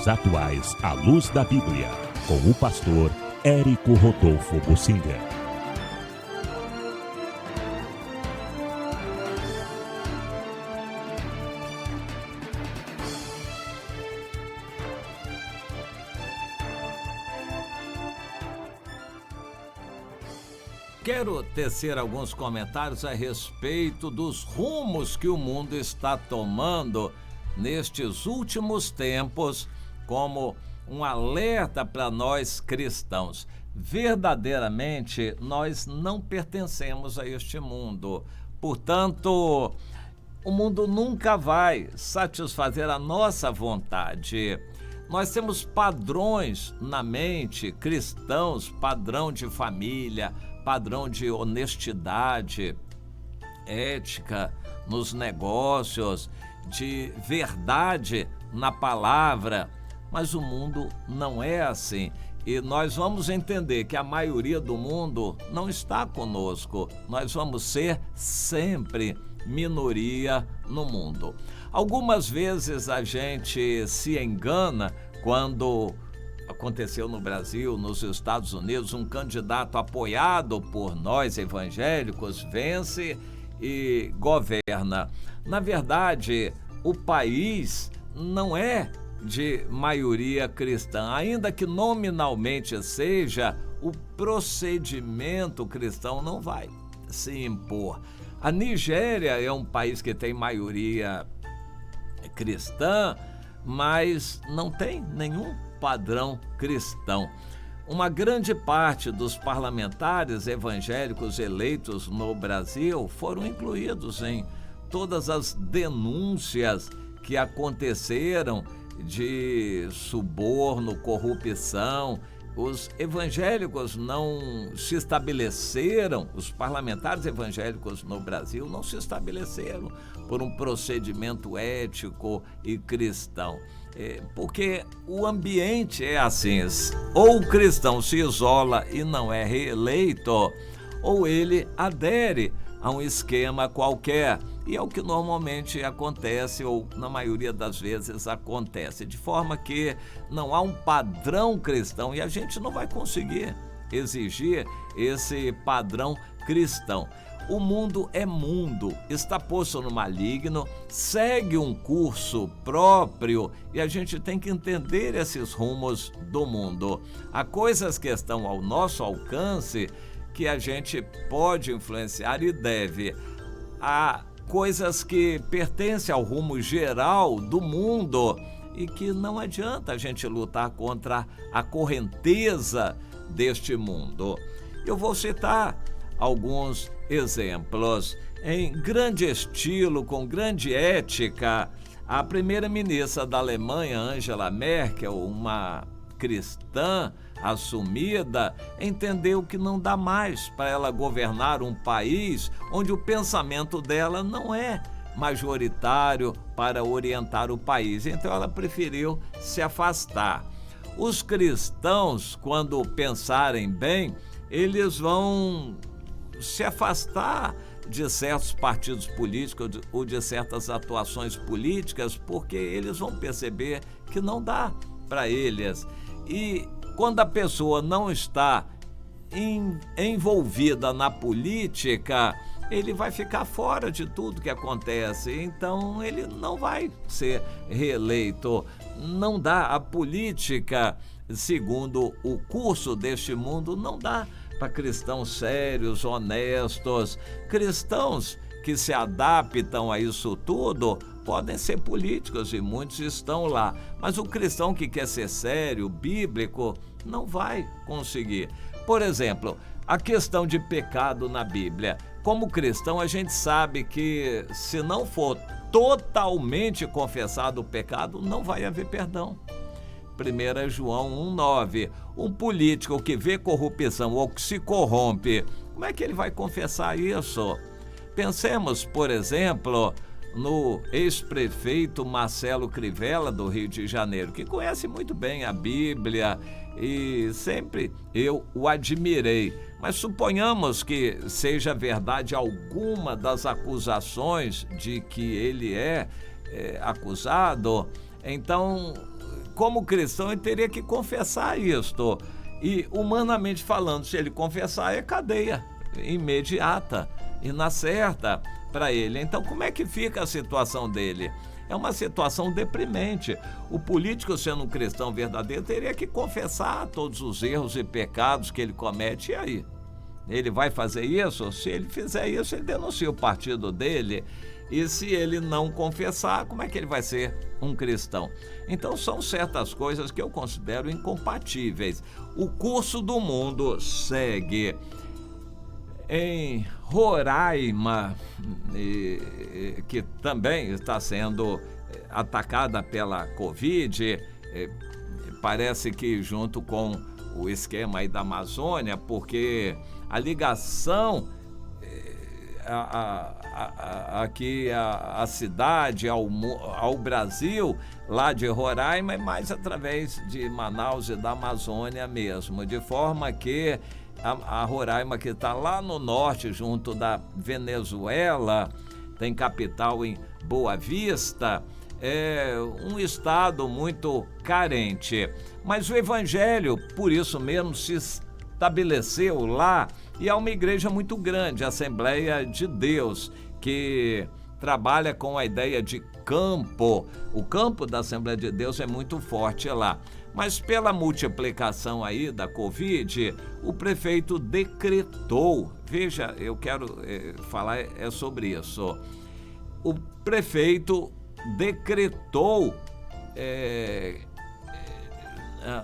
Fatos atuais à luz da Bíblia, com o pastor Érico Rodolfo Bocinga. Quero tecer alguns comentários a respeito dos rumos que o mundo está tomando nestes últimos tempos, como um alerta para nós cristãos. Verdadeiramente, nós não pertencemos a este mundo. Portanto, o mundo nunca vai satisfazer a nossa vontade. Nós temos padrões na mente, cristãos, padrão de família, padrão de honestidade, ética nos negócios, de verdade na palavra, mas o mundo não é assim. E nós vamos entender que a maioria do mundo não está conosco. Nós vamos ser sempre minoria no mundo. Algumas vezes a gente se engana quando aconteceu no Brasil, nos Estados Unidos, um candidato apoiado por nós evangélicos vence e governa. Na verdade, o país não é de maioria cristã, ainda que nominalmente seja, o procedimento cristão não vai se impor. A Nigéria é um país que tem maioria cristã, mas não tem nenhum padrão cristão. Uma grande parte dos parlamentares evangélicos eleitos no Brasil foram incluídos em todas as denúncias que aconteceram de suborno, corrupção. Os evangélicos não se estabeleceram, os parlamentares evangélicos no Brasil não se estabeleceram por um procedimento ético e cristão. Porque o ambiente é assim, ou o cristão se isola e não é reeleito, ou ele adere a um esquema qualquer. E é o que normalmente acontece, ou na maioria das vezes acontece, de forma que não há um padrão cristão e a gente não vai conseguir exigir esse padrão cristão. O mundo é mundo, está posto no maligno, segue um curso próprio e a gente tem que entender esses rumos do mundo. Há coisas que estão ao nosso alcance que a gente pode influenciar e deve. Há coisas que pertencem ao rumo geral do mundo e que não adianta a gente lutar contra a correnteza deste mundo. Eu vou citar alguns exemplos. Em grande estilo, com grande ética, a primeira-ministra da Alemanha, Angela Merkel, uma cristã assumida, entendeu que não dá mais para ela governar um país onde o pensamento dela não é majoritário para orientar o país. Então ela preferiu se afastar. Os cristãos, quando pensarem bem, eles vão se afastar de certos partidos políticos ou de certas atuações políticas, porque eles vão perceber que não dá para eles. E quando a pessoa não está envolvida na política, ele vai ficar fora de tudo que acontece, então ele não vai ser reeleito. Não dá, a política, segundo o curso deste mundo, não dá para cristãos sérios, honestos. Cristãos que se adaptam a isso tudo podem ser políticos e muitos estão lá, mas o cristão que quer ser sério, bíblico, não vai conseguir. Por exemplo, a questão de pecado na Bíblia. Como cristão, a gente sabe que se não for totalmente confessado o pecado, não vai haver perdão. 1 João 1,9. Um político que vê corrupção ou que se corrompe, como é que ele vai confessar isso? Pensemos, por exemplo, no ex-prefeito Marcelo Crivella, do Rio de Janeiro, que conhece muito bem a Bíblia e sempre eu o admirei. Mas suponhamos que seja verdade alguma das acusações de que ele é acusado, então como cristão, ele teria que confessar isto. E, humanamente falando, se ele confessar, é cadeia imediata e na certa para ele. Então, como é que fica a situação dele? É uma situação deprimente. O político, sendo um cristão verdadeiro, teria que confessar todos os erros e pecados que ele comete. E aí? Ele vai fazer isso? Se ele fizer isso, ele denuncia o partido dele. E se ele não confessar, como é que ele vai ser um cristão? Então, são certas coisas que eu considero incompatíveis. O curso do mundo segue. Em Roraima, que também está sendo atacada pela Covid, parece que junto com o esquema aí da Amazônia, porque a ligação aqui a cidade ao Brasil, lá de Roraima, é mais através de Manaus e da Amazônia mesmo, de forma que a Roraima, que está lá no norte, junto da Venezuela, tem capital em Boa Vista, é um estado muito carente. Mas o evangelho, por isso mesmo, se estabeleceu lá, e é uma igreja muito grande, a Assembleia de Deus, que trabalha com a ideia de campo. O campo da Assembleia de Deus é muito forte lá. Mas pela multiplicação aí da Covid, o prefeito decretou, veja, eu quero falar sobre isso. O prefeito decretou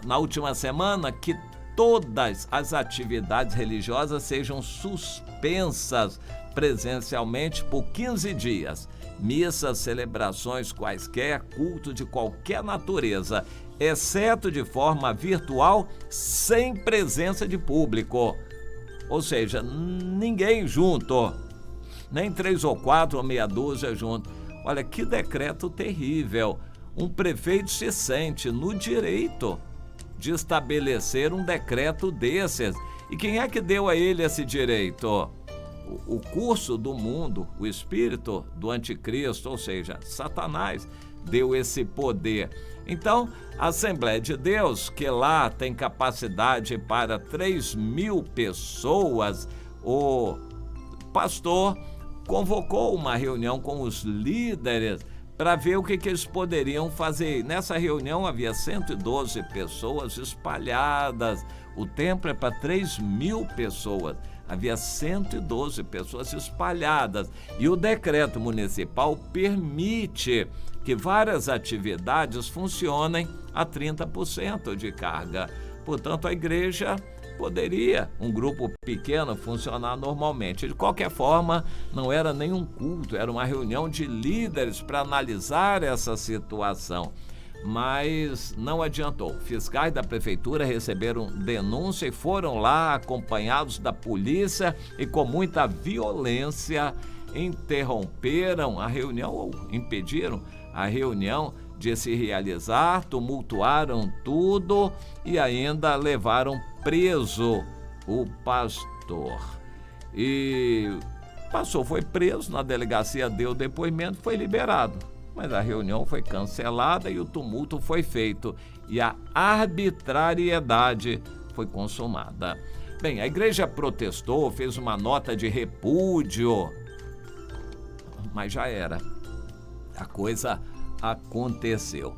na última semana que todas as atividades religiosas sejam suspensas presencialmente por 15 dias. Missas, celebrações quaisquer, culto de qualquer natureza, exceto de forma virtual, sem presença de público. Ou seja, ninguém junto, nem 3 ou 4 ou meia dúzia junto. Olha, que decreto terrível. Um prefeito se sente no direito de estabelecer um decreto desses. E quem é que deu a ele esse direito? O curso do mundo, o espírito do anticristo, ou seja, Satanás, deu esse poder. Então, a Assembleia de Deus, que lá tem capacidade para 3.000 pessoas, o pastor convocou uma reunião com os líderes para ver o que eles poderiam fazer. Nessa reunião havia 112 pessoas espalhadas. O templo é para 3.000 pessoas. Havia 112 pessoas espalhadas. E o decreto municipal permite que várias atividades funcionem a 30% de carga. Portanto, a igreja poderia, um grupo pequeno, funcionar normalmente. De qualquer forma, não era nenhum culto, era uma reunião de líderes para analisar essa situação. Mas não adiantou. Fiscais da prefeitura receberam denúncia e foram lá acompanhados da polícia e com muita violência interromperam a reunião ou impediram a reunião de se realizar, tumultuaram tudo e ainda levaram preso o pastor. E o pastor foi preso, na delegacia deu depoimento, foi liberado. Mas a reunião foi cancelada e o tumulto foi feito. E a arbitrariedade foi consumada. Bem, a igreja protestou, fez uma nota de repúdio. Mas já era. A coisa aconteceu.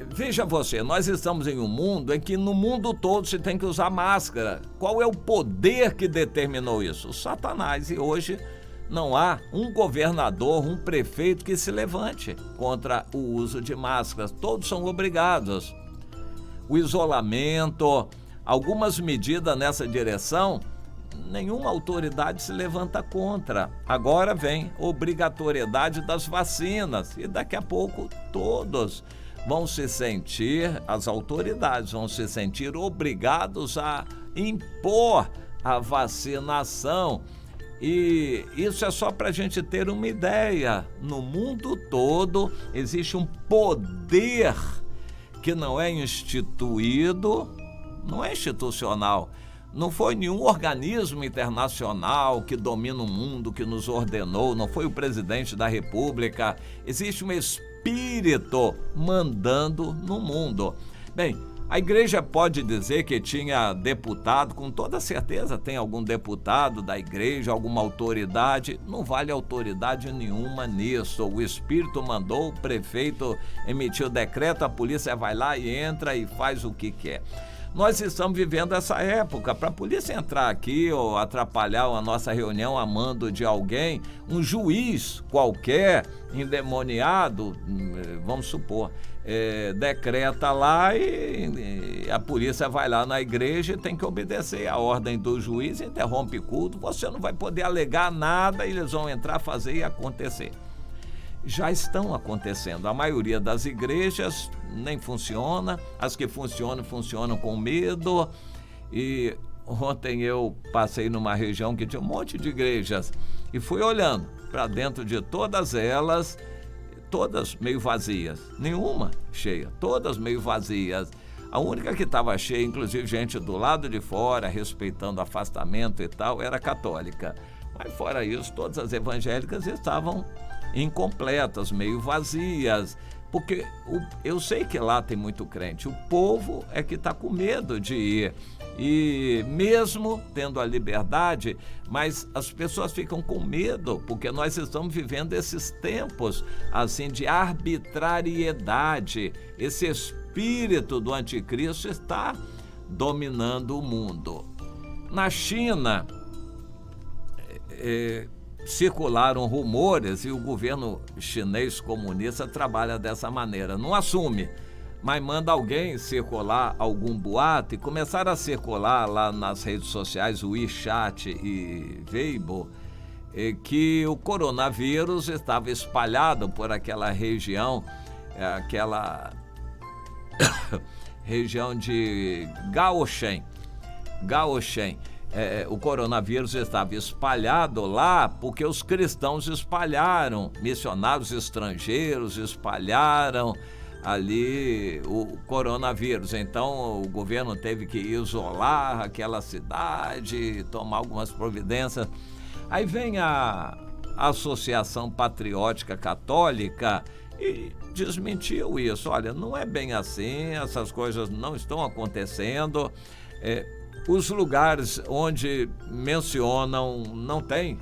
Veja você, nós estamos em um mundo em que no mundo todo se tem que usar máscara. Qual é o poder que determinou isso? O Satanás. E hoje não há um governador, um prefeito que se levante contra o uso de máscaras. Todos são obrigados. O isolamento, algumas medidas nessa direção, nenhuma autoridade se levanta contra. Agora vem a obrigatoriedade das vacinas e daqui a pouco todos vão se sentir, as autoridades vão se sentir obrigados a impor a vacinação. E isso é só para a gente ter uma ideia. No mundo todo existe um poder que não é instituído, não é institucional. Não foi nenhum organismo internacional que domina o mundo, que nos ordenou, não foi o presidente da República. Existe uma espécie espírito mandando no mundo. Bem, a igreja pode dizer que tinha deputado, com toda certeza tem algum deputado da igreja, alguma autoridade, não vale autoridade nenhuma nisso. O Espírito mandou, o prefeito emitiu decreto, a polícia vai lá e entra e faz o que quer. Nós estamos vivendo essa época. Para a polícia entrar aqui ou atrapalhar a nossa reunião a mando de alguém, um juiz qualquer, endemoniado, vamos supor, decreta lá e a polícia vai lá na igreja e tem que obedecer a ordem do juiz, interrompe culto, você não vai poder alegar nada, eles vão entrar, fazer e acontecer. Já estão acontecendo. A maioria das igrejas nem funciona, as que funcionam com medo. E ontem eu passei numa região que tinha um monte de igrejas e fui olhando para dentro de todas elas, todas meio vazias, nenhuma cheia, todas meio vazias. A única que estava cheia, inclusive gente do lado de fora, respeitando afastamento e tal, era católica. Mas fora isso, todas as evangélicas estavam incompletas, meio vazias, porque eu sei que lá tem muito crente, o povo é que está com medo de ir, e mesmo tendo a liberdade, mas as pessoas ficam com medo, porque nós estamos vivendo esses tempos assim de arbitrariedade, esse espírito do anticristo está dominando o mundo. Na China, circularam rumores e o governo chinês comunista trabalha dessa maneira, não assume, mas manda alguém circular algum boato, e começaram a circular lá nas redes sociais, o WeChat e Weibo, que o coronavírus estava espalhado por aquela região, região de Gaosheng. O coronavírus estava espalhado lá porque os cristãos espalharam, missionários estrangeiros espalharam ali o coronavírus. Então o governo teve que isolar aquela cidade, tomar algumas providências. Aí vem a Associação Patriótica Católica e desmentiu isso. Olha, não é bem assim, essas coisas não estão acontecendo. Os lugares onde mencionam não tem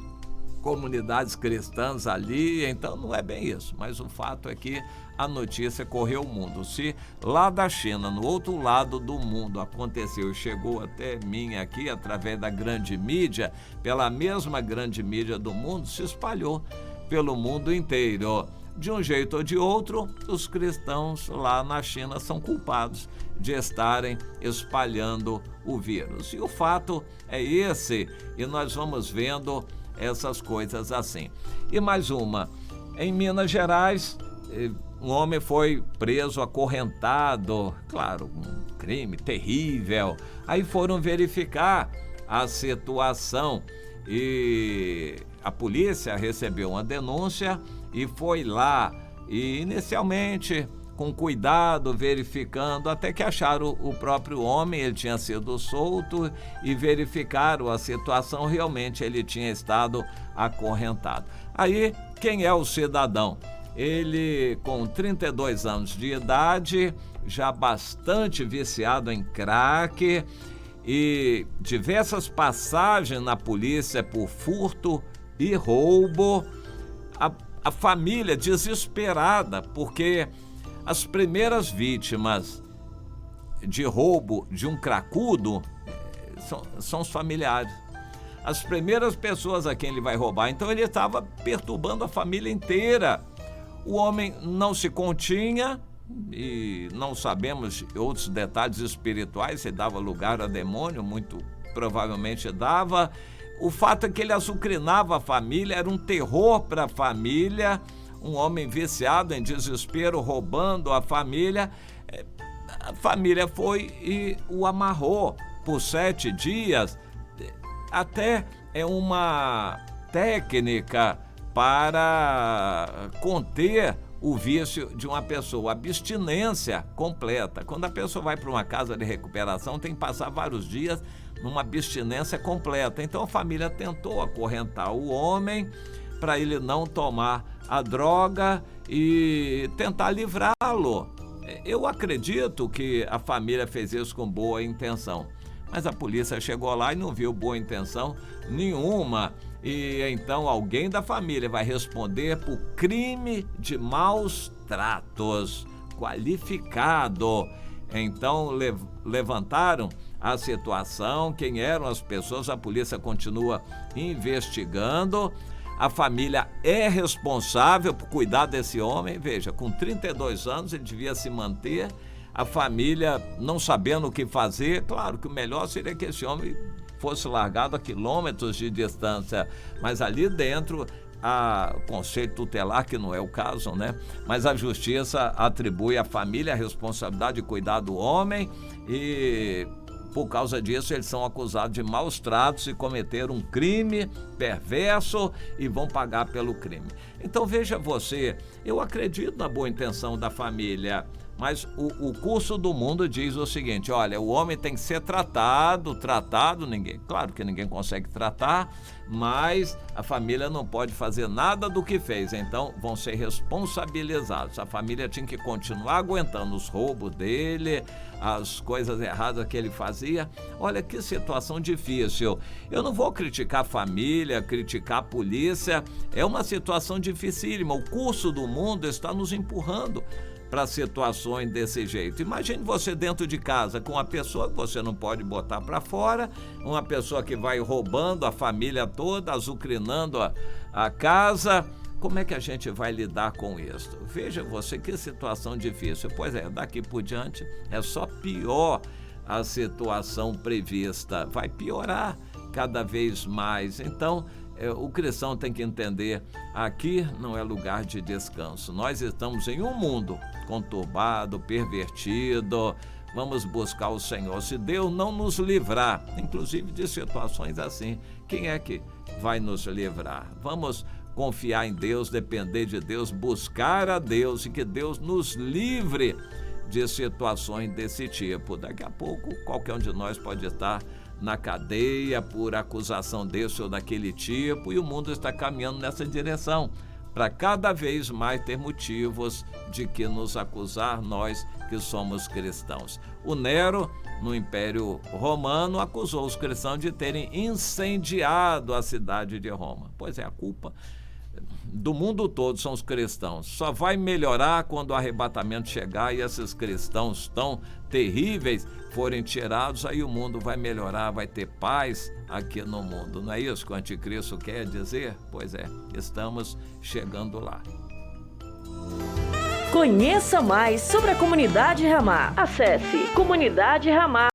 comunidades cristãs ali, então não é bem isso. Mas o fato é que a notícia correu o mundo. Se lá da China, no outro lado do mundo, aconteceu e chegou até mim aqui através da grande mídia, pela mesma grande mídia do mundo, se espalhou pelo mundo inteiro. De um jeito ou de outro, os cristãos lá na China são culpados de estarem espalhando o vírus. E o fato é esse, e nós vamos vendo essas coisas assim. E mais uma, em Minas Gerais, um homem foi preso acorrentado, claro, um crime terrível. Aí foram verificar a situação e a polícia recebeu uma denúncia e foi lá, e inicialmente com cuidado, verificando, até que acharam o próprio homem, ele tinha sido solto, e verificaram a situação, realmente ele tinha estado acorrentado. Aí, quem é o cidadão? Ele, com 32 anos de idade, já bastante viciado em crack, e diversas passagens na polícia por furto e roubo. A família desesperada, porque as primeiras vítimas de roubo de um cracudo são os familiares. As primeiras pessoas a quem ele vai roubar. Então ele estava perturbando a família inteira. O homem não se continha, e não sabemos outros detalhes espirituais, se dava lugar a demônio, muito provavelmente dava. O fato é que ele açucrinava a família, era um terror para a família, um homem viciado em desespero, roubando a família. A família foi e o amarrou por 7 dias. Até é uma técnica para conter o vício de uma pessoa, abstinência completa. Quando a pessoa vai para uma casa de recuperação, tem que passar vários dias numa abstinência completa. Então a família tentou acorrentar o homem para ele não tomar a droga e tentar livrá-lo. Eu acredito que a família fez isso com boa intenção, mas a polícia chegou lá e não viu boa intenção nenhuma. E então alguém da família vai responder por crime de maus tratos, qualificado. Então levantaram a situação, quem eram as pessoas, a polícia continua investigando. A família é responsável por cuidar desse homem. Veja, com 32 anos ele devia se manter. A família não sabendo o que fazer. Claro que o melhor seria que esse homem fosse largado a quilômetros de distância, mas ali dentro o conselho tutelar, que não é o caso, né? Mas a justiça atribui à família a responsabilidade de cuidar do homem e por causa disso eles são acusados de maus tratos e cometeram um crime perverso e vão pagar pelo crime. Então veja você, eu acredito na boa intenção da família, mas o curso do mundo diz o seguinte: olha, o homem tem que ser tratado, claro que ninguém consegue tratar, mas a família não pode fazer nada do que fez, então vão ser responsabilizados. A família tinha que continuar aguentando os roubos dele, as coisas erradas que ele fazia. Olha que situação difícil. Eu não vou criticar a família, criticar a polícia, é uma situação dificílima. O curso do mundo está nos empurrando para situações desse jeito. Imagine você dentro de casa com uma pessoa que você não pode botar para fora, uma pessoa que vai roubando a família toda, azucrinando a casa. Como é que a gente vai lidar com isso? Veja você que situação difícil. Pois é, daqui por diante é só pior a situação prevista. Vai piorar cada vez mais. Então, o cristão tem que entender, aqui não é lugar de descanso. Nós estamos em um mundo conturbado, pervertido. Vamos buscar o Senhor. Se Deus não nos livrar, inclusive de situações assim, quem é que vai nos livrar? Vamos confiar em Deus, depender de Deus, buscar a Deus e que Deus nos livre de situações desse tipo. Daqui a pouco, qualquer um de nós pode estar na cadeia por acusação desse ou daquele tipo, e o mundo está caminhando nessa direção, para cada vez mais ter motivos de que nos acusar, nós que somos cristãos. O Nero, no Império Romano, acusou os cristãos de terem incendiado a cidade de Roma. Pois é, a culpa do mundo todo são os cristãos. Só vai melhorar quando o arrebatamento chegar e esses cristãos tão terríveis forem tirados, aí o mundo vai melhorar, vai ter paz aqui no mundo. Não é isso que o anticristo quer dizer? Pois é, estamos chegando lá. Conheça mais sobre a Comunidade Ramá. Acesse Comunidade Ramá.